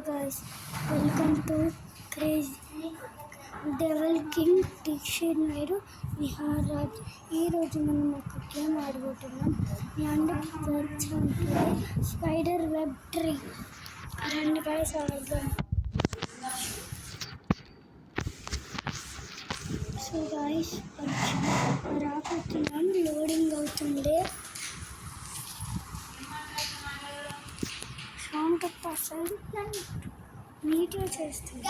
guys, welcome to Crazy Devil King Dictionary Viharaj. ఈ రోజు మనం ఒక గేమ్ ఆడబోతున్నాం. Spider web tree. రండి guys ఆడదాం. సో guys రాకపోతున్నాం, లోడింగ్ అవుతుంది. సౌండ్ అసలు వీడియో చేస్తుంది.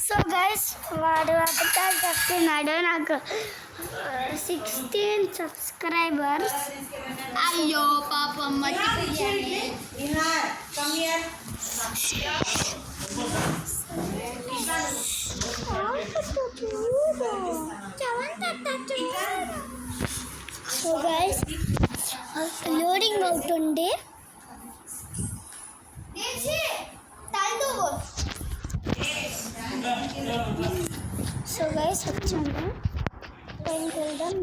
సో గైస్ వాడు అబద్ధాలు చెప్తున్నాడు. నాకు 16 సబ్స్క్రైబర్స్. అయ్యో పాపం సో గైస్ లోడింగ్ అవుతుంది. సో గైస్ వచ్చాము, పైకి వెళ్దాం.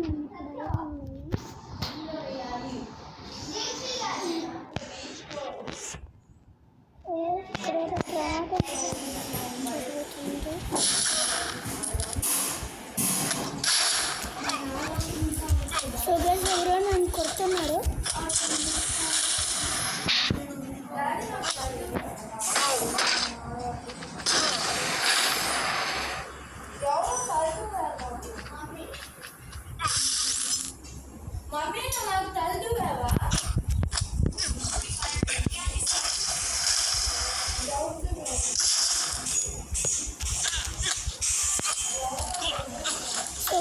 సో గైస్ ఎవరో నన్ను కొడుతున్నారు. సో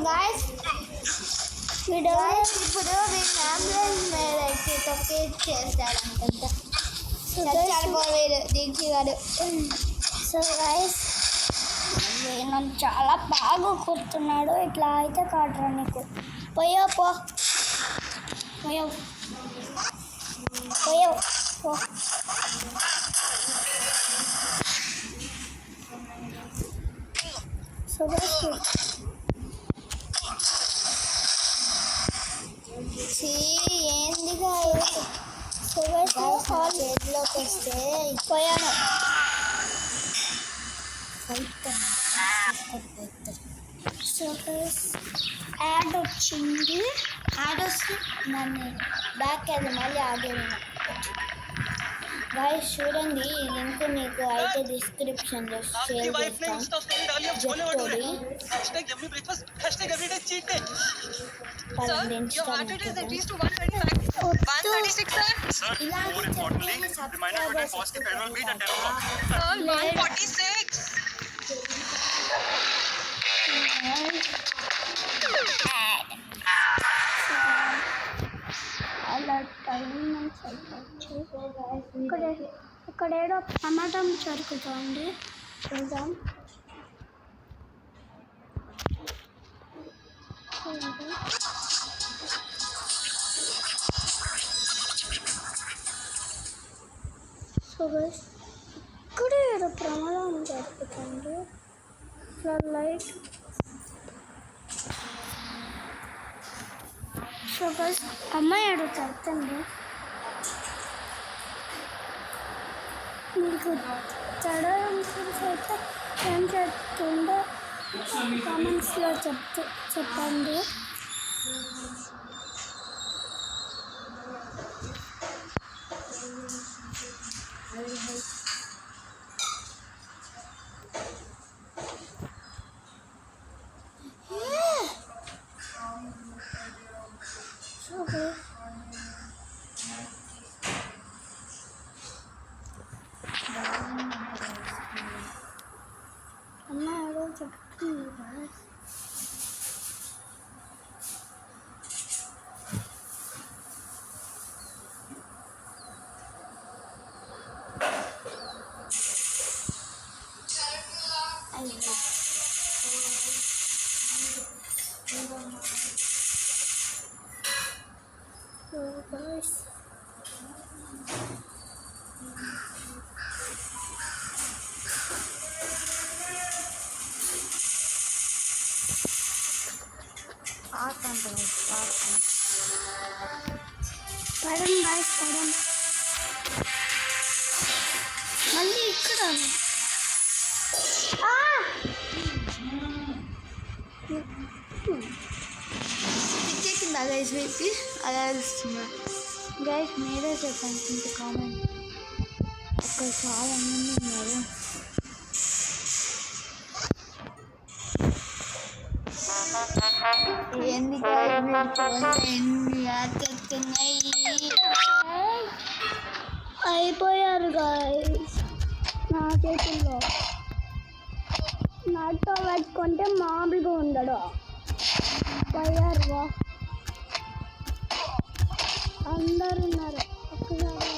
గైస్ ఇప్పుడు వీళ్ళు అంబులెన్స్ మీద ఎక్కి తొక్కి చేస్తారనుకుంటా. చనిపోలేదు దీక్షి గారు. సో గైస్ నన్ను చాలా బాగా కొడుతున్నాడు. ఇట్లా అయితే కాటరా నీకు. పోయావు పో, పోయావు పోయావు పో. సో గైస్ ఏంది గారు. సో గైస్ చేతిలోకి వస్తే పోయాను. సో గైస్ యాడ్ వచ్చింది. యాడ్ వస్తే నన్ను బ్యాక్ వెళ్ళి మళ్ళీ ఆగేది. గాయస్ చూడండి, ఈ లింక్ మీకు అయితే డిస్క్రిప్షన్లో షేర్ చేస్తాను. ఇక్కడేడో ప్రమాదం జరుగుతుంది, చూద్దాం. సో ఇక్కడ ఏదో ప్రమాదం జరుగుతుంది. ఇట్లా లైట్. సో అమ్మాయి ఏడో చెప్తుంది. మీకు చదవడానికి అయితే ఏం చెప్తుందో కామెంట్స్లో చెప్పండి. అమ్మ ఏదో చెప్తుంది. ఉంటుంది పడం గాయస్ పడం. మళ్ళీ ఇక్కడ పిచ్చెక్కిందా గైస్ మీకు? అలా ఇస్తున్నా గైస్, మీరే చెప్పండి ఇంత కామెంట్. అక్కడ చాలా మంది ఉన్నారు. ఏంది గైస్ మీరు ఫోన్లో ఎన్ని యాప్స్ వస్తున్నాయి? అయిపోయారు గాయస్ నా చేతుల్లో. నాతో పెట్టుకుంటే మామూలుగా ఉండడు. పోయారు వా, అందరు ఉన్నారు ఒక్కసారి.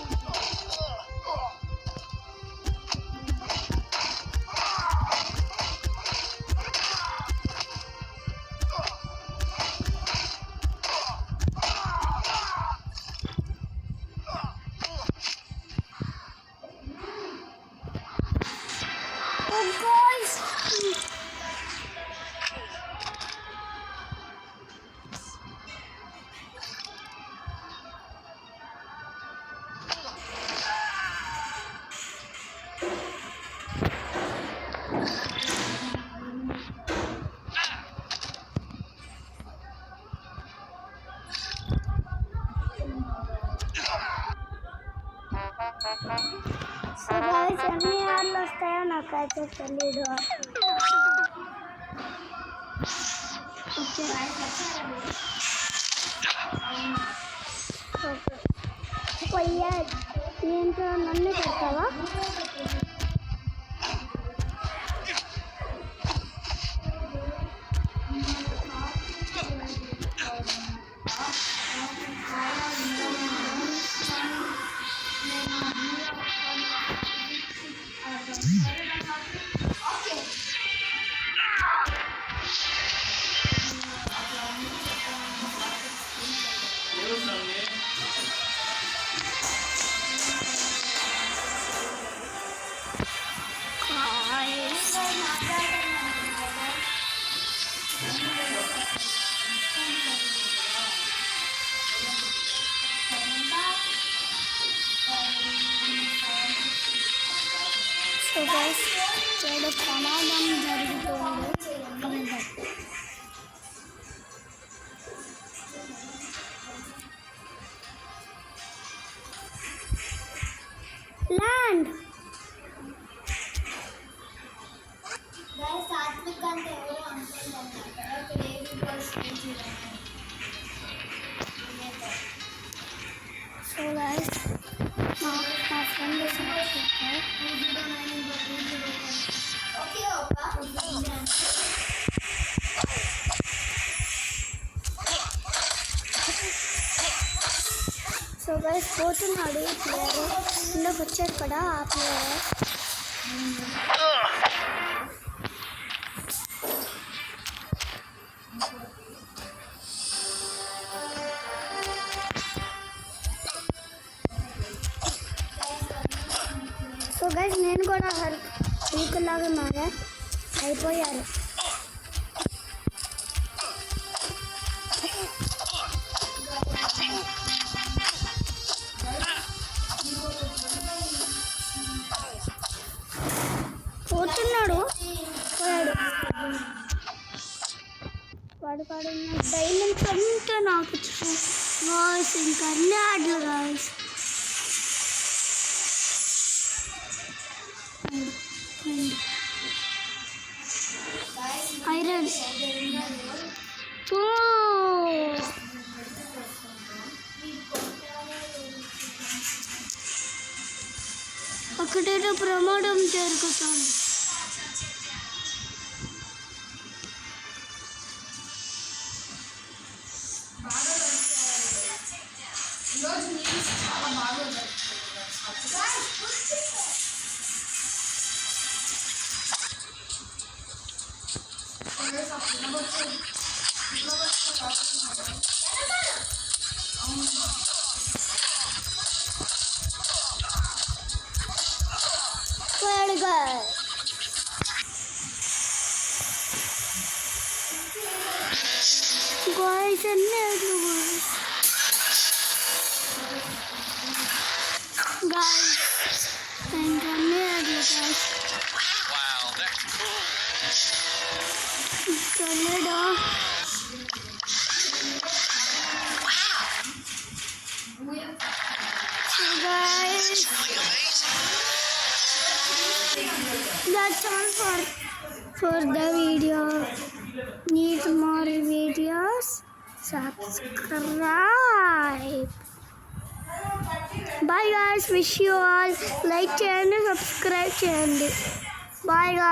సో గాయస్ ఎన్ని యాడ్లు వస్తాయో నాకైతే తెలీదు. పోయా దీంట్లో నన్ను పెడతావా? సో గైస్ ఏదో ప్రమాదం జరుగుతుంది. ల్యాండ్ సాత్విక్ అంటే ఎవరు అనుకుంటున్నారు. సో గైస్ మా ఫ్రెండ్ సో గైస్ పోతున్నాడు ఈ ప్లేయర్. ఇందులోకి వచ్చాడు కదా ఆ ప్లేయర్. సో గైస్ నేను కూడా వీకులాగా మారా. అయిపోయారు. పోతున్నాడు పోయాడు. వాడు డైమండ్స్ అంతా నాకు వాయిస్ ఇంకా అన్ని ఆటలు గాయస్. ఐరన్ అక్కడేదో ప్రమాదం జరుగుతుంది. guys guys, అన్నీ అడ్లు guys. ఇంకా అన్నీ అడ్లు guys. Wow, that's cool. చల్లడా so guys, that's all for the video. Need more videos? Subscribe. Bye guys, wish you all like cheyandi, subscribe cheyandi. Bye guys.